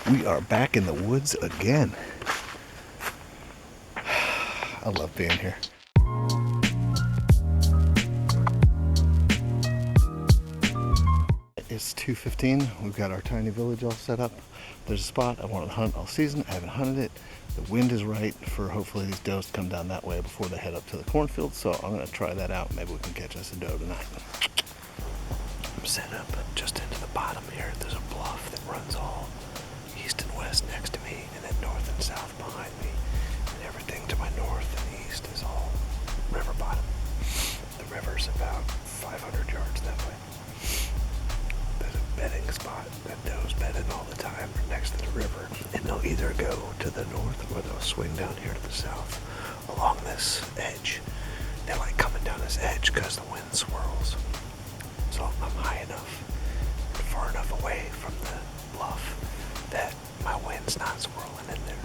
We are back in the woods again. I love being here. It's 2:15. We've got our tiny village all set up. There's a spot I want to hunt all season. I haven't hunted it. The wind is right for hopefully these does to come down that way before they head up to the cornfield. So I'm going to try that out. Maybe we can catch us a doe tonight. I'm set up just into the bottom here. There's a bluff that runs all east and west next to me, and then north and south behind me. And everything to my north and east is all river bottom. The river's about 500 yards that way. There's a bedding spot that does bedding all the time next to the river, and they'll either go to the north or they'll swing down here to the south along this edge. They like coming down this edge because the wind swirls. So I'm high enough and far enough away from the bluff that my wind's not swirling in there.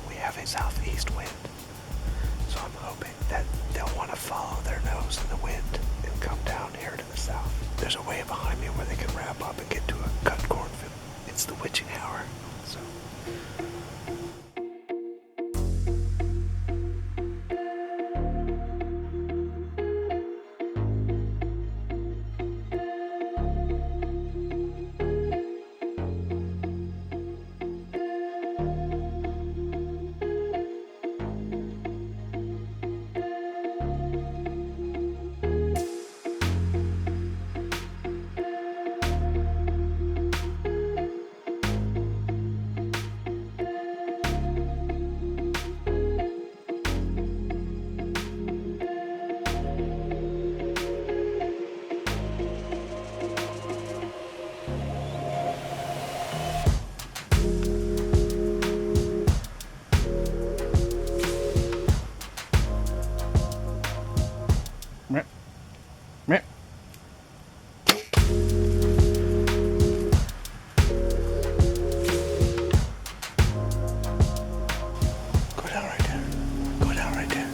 We have a southeast wind, so I'm hoping that they'll want to follow their nose in the wind and come down here to the south. There's a way behind me where they can wrap up and get to a cut cornfield. It's the witching hour, so. Meh. Meh. Go down right there. Go down right there.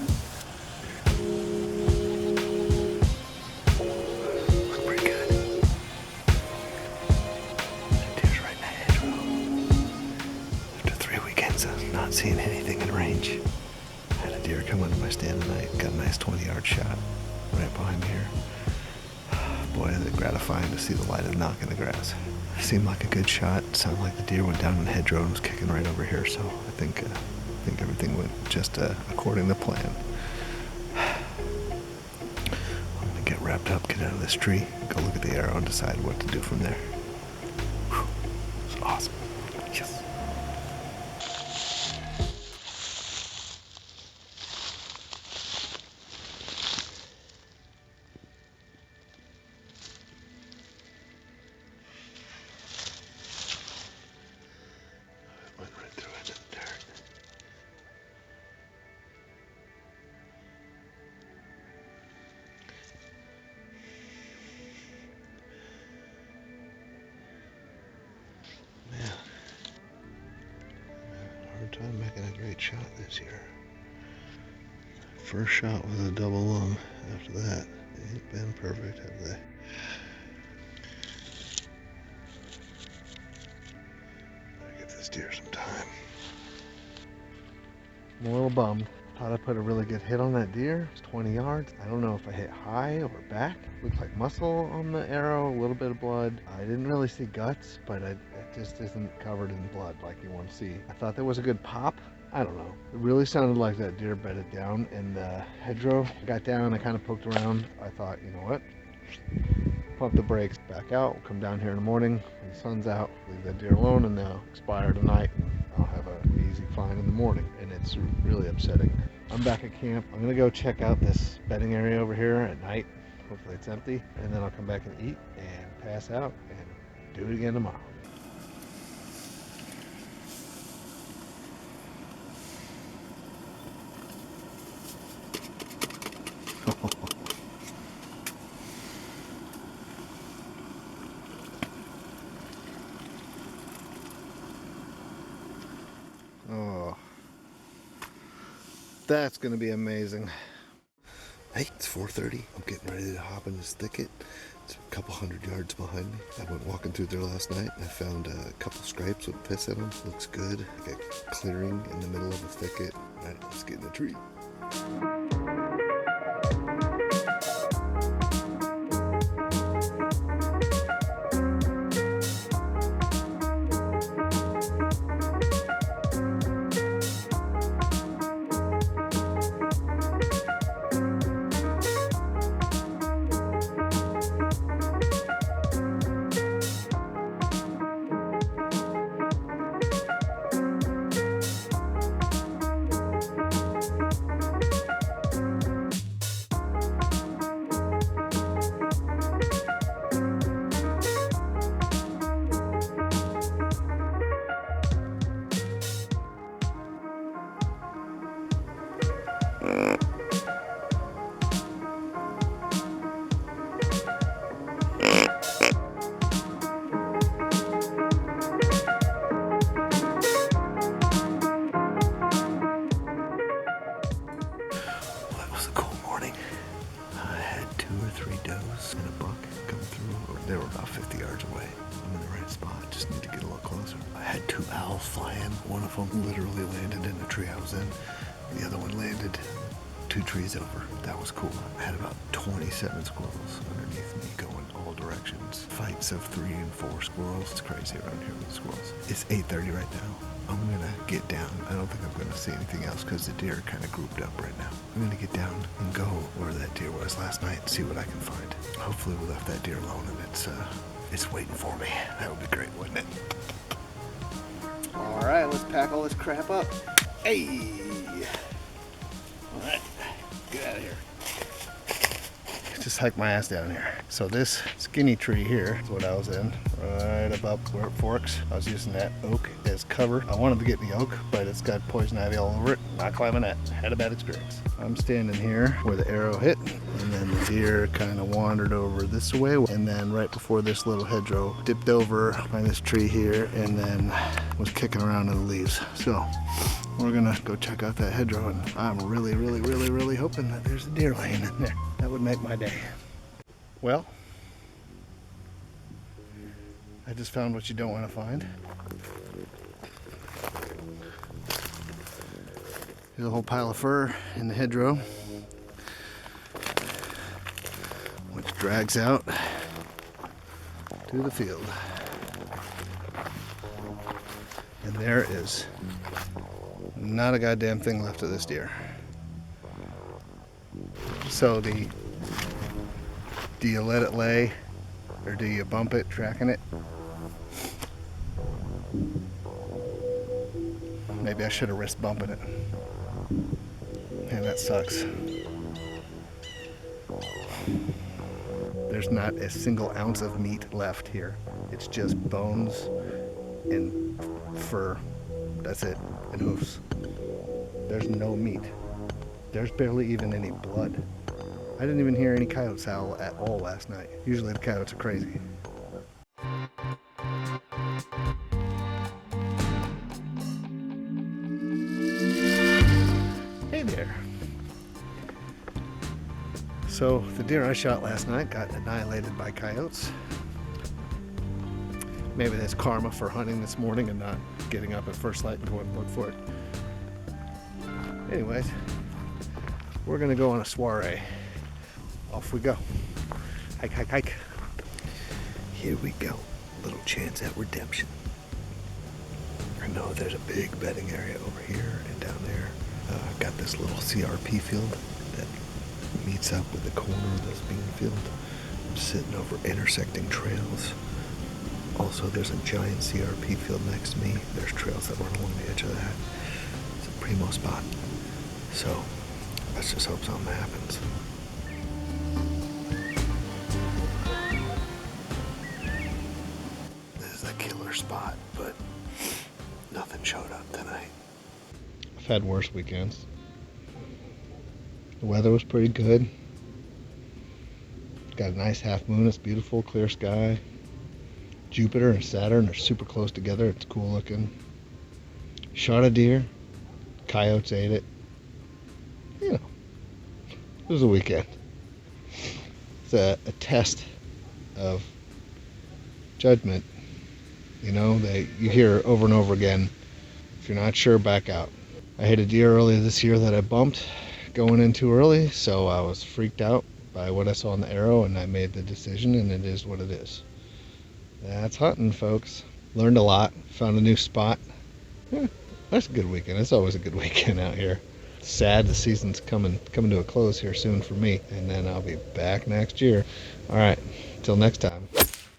Looks pretty good. Deer's right in the hedgerow. After 3 weekends of not seeing anything in range, I had a deer come under my stand tonight. Got a nice 20-yard shot right behind me here. Boy, is it gratifying to see the light of the knock in the grass. Seemed like a good shot. Sounded like the deer went down in the hedgerow and was kicking right over here. So I think everything went just according to plan. I'm gonna get wrapped up, get out of this tree, go look at the arrow, and decide what to do from there. Whew. It's awesome. Yes. Went right through into the dirt. Man, I'm having a hard time making a great shot this year. First shot was a double lung. After that, they ain't been perfect, have they? Better give this deer some time. I'm a little bummed. Thought I put a really good hit on that deer. It's 20 yards. I don't know if I hit high or back. Looked like muscle on the arrow, a little bit of blood. I didn't really see guts, but it just isn't covered in blood like you want to see. I thought there was a good pop. I don't know. It really sounded like that deer bedded down in the hedgerow. I got down, I kind of poked around. I thought, you know what? Pump the brakes, back out. We'll come down here in the morning when the sun's out, leave that deer alone, and they'll expire tonight, and I'll have an easy find in the morning. And it's really upsetting. I'm back at camp. I'm gonna go check out this bedding area over here at night. Hopefully it's empty, and then I'll come back and eat and pass out and do it again tomorrow. Oh, that's gonna be amazing. Hey, it's 4:30. I'm getting ready to hop in this thicket It's a couple 100 yards behind me. I went walking through there last night and I found a couple scrapes with piss in them. Looks good. I got clearing in the middle of a thicket. All right, let's get in the tree. And a buck coming through. They were about 50 yards away. I'm in the right spot. Just need to get a little closer. I had 2 owls fly in. One of them literally landed in the tree I was in. The other one landed 2 trees over. That was cool. I had about 27 squirrels underneath me going all directions. Fights of 3 and 4 squirrels. It's crazy around here with the squirrels. It's 8:30 right now. I'm gonna get down. I don't think I'm gonna see anything else because the deer are kind of grouped up right now. I'm gonna get down and go where that deer was last night and see what I can find. Hopefully we left that deer alone and it's waiting for me. That would be great, wouldn't it? All right, let's pack all this crap up. Hey! All right, get out of here. Just hike my ass down here. So this skinny tree here is what I was in, right above where it forks. I was using that oak as cover. I wanted to get the oak, but it's got poison ivy all over it. Not climbing that. Had a bad experience. I'm standing here where the arrow hit, and then the deer kind of wandered over this way, and then right before this little hedgerow, dipped over by this tree here, and then was kicking around in the leaves. So we're gonna go check out that hedgerow, and I'm really hoping that there's a deer laying in there. That would make my day. Well, I just found what you don't want to find. There's a whole pile of fur in the hedgerow, which drags out to the field. And there is not a goddamn thing left of this deer. So do you let it lay, or do you bump it, tracking it? Maybe I should have risked bumping it. Man, that sucks. There's not a single ounce of meat left here. It's just bones and fur. That's it, and hoofs. There's no meat. There's barely even any blood. I didn't even hear any coyotes howl at all last night. Usually the coyotes are crazy. Hey there. So the deer I shot last night got annihilated by coyotes. Maybe that's karma for hunting this morning and not getting up at first light and going to look for it. Anyways, we're gonna go on a soiree. Off we go. Hike, hike, hike. Here we go. Little chance at redemption. I know there's a big bedding area over here and down there. I've got this little CRP field that meets up with the corner of this bean field. I'm sitting over intersecting trails. Also, there's a giant CRP field next to me. There's trails that run along the edge of that. It's a primo spot. So, let's just hope something happens. This is a killer spot, but nothing showed up tonight. I've had worse weekends. The weather was pretty good. Got a nice half moon. It's beautiful, clear sky. Jupiter and Saturn are super close together. It's cool looking. Shot a deer. Coyotes ate it. You know, it was a weekend. It's a test of judgment. You know, you hear over and over again, if you're not sure, back out. I hit a deer earlier this year that I bumped going in too early, so I was freaked out by what I saw in the arrow, and I made the decision, and it is what it is. That's hunting, folks. Learned a lot, found a new spot. That's a good weekend. It's always a good weekend out here. Sad the season's coming to a close here soon for me, and then I'll be back next year. All right, till next time.